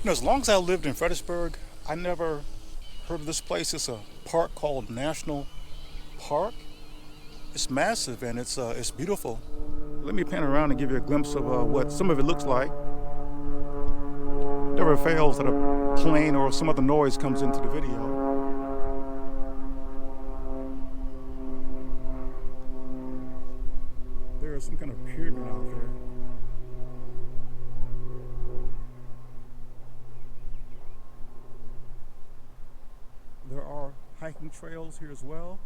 You know, as long as I lived in Fredericksburg, I never heard of this place. It's a park called National Park. It's massive and it's beautiful. Let me pan around and give you a glimpse of what some of it looks like. Never fails that a plane or some other noise comes into the video. There is some kind of pyramid out there. There are hiking trails here as well.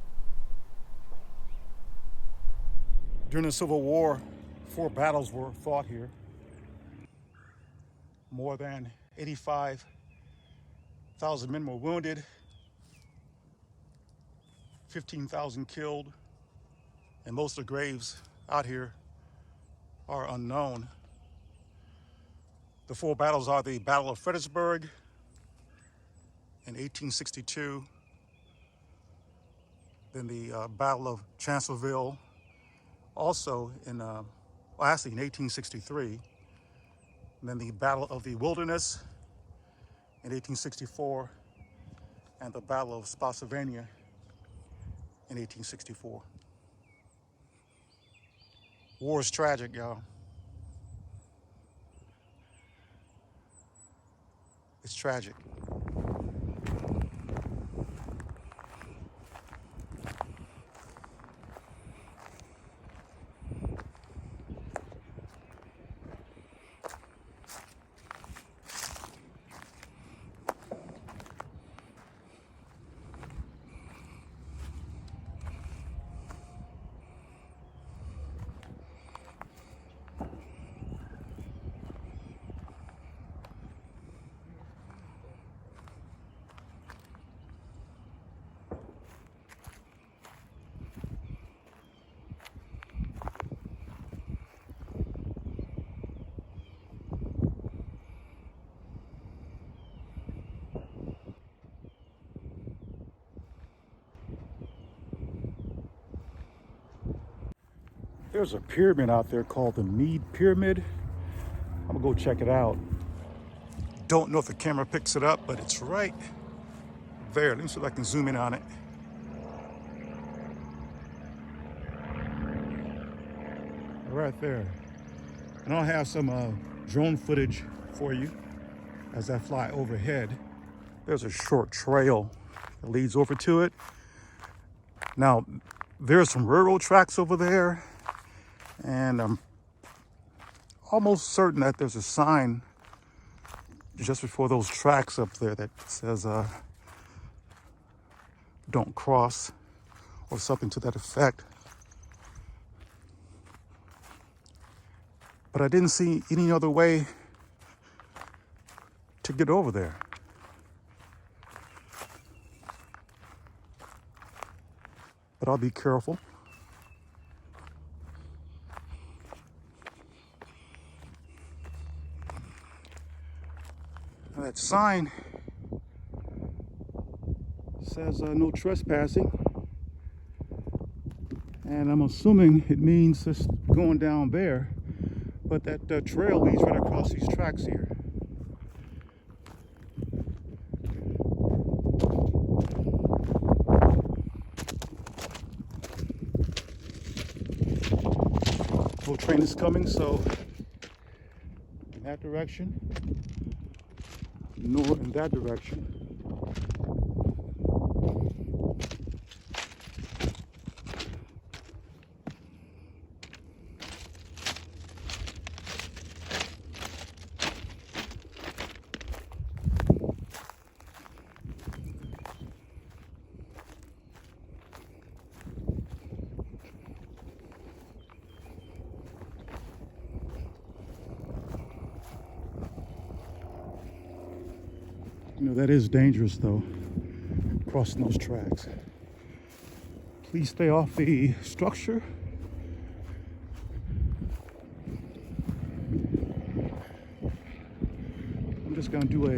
During the Civil War, 4 battles were fought here. More than 85,000 men were wounded, 15,000 killed, and most of the graves out here are unknown. The 4 battles are the Battle of Fredericksburg in 1862, then the Battle of Chancellorsville, also in, actually in 1863, and then the Battle of the Wilderness in 1864, and the Battle of Spotsylvania in 1864. War is tragic, y'all. It's tragic. There's a pyramid out there called the Mead Pyramid. I'm gonna go check it out. Don't know if the camera picks it up, but it's right there. Let me see if I can zoom in on it. Right there. And I'll have some drone footage for you as I fly overhead. There's a short trail that leads over to it. Now, there's some railroad tracks over there, and I'm almost certain that there's a sign just before those tracks up there that says don't cross, or something to that effect. But I didn't see any other way to get over there. But I'll be careful. Now that sign says no trespassing, and I'm assuming it means just going down there, but that trail leads right across these tracks here. No train is coming, so in that direction, nor in that direction. You know, that is dangerous though, crossing those tracks. Please stay off the structure. I'm just gonna do a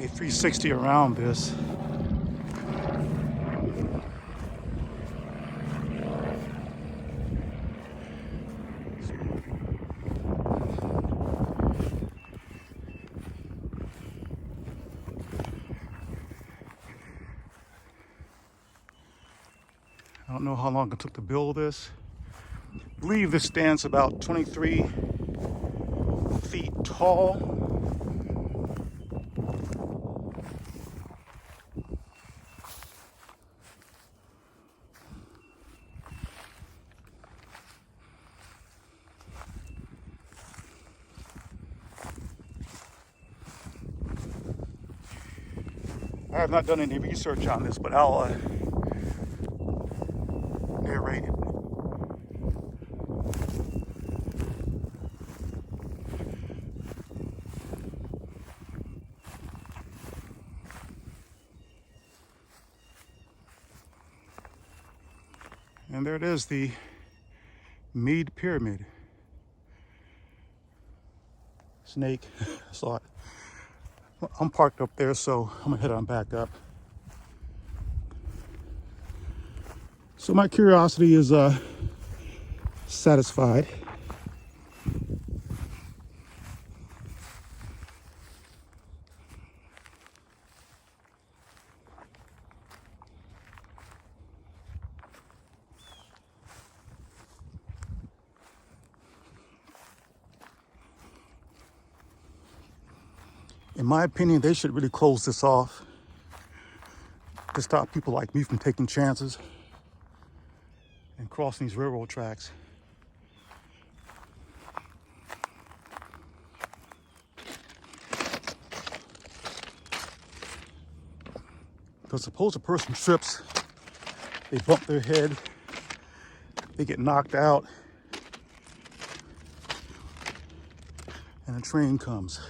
360 around this. I don't know how long it took to build this. I believe this stands about 23 feet tall. I have not done any research on this, but I'll narrate it. And there it is, the Meade Pyramid. Snake, I saw it. I'm parked up there, so I'm gonna head on back up. So my curiosity is satisfied. In my opinion, they should really close this off to stop people like me from taking chances and crossing these railroad tracks. Because suppose a person trips, they bump their head, they get knocked out, and a train comes.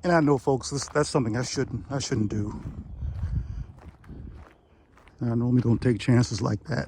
And I know, folks, that's something I shouldn't do. I normally don't take chances like that.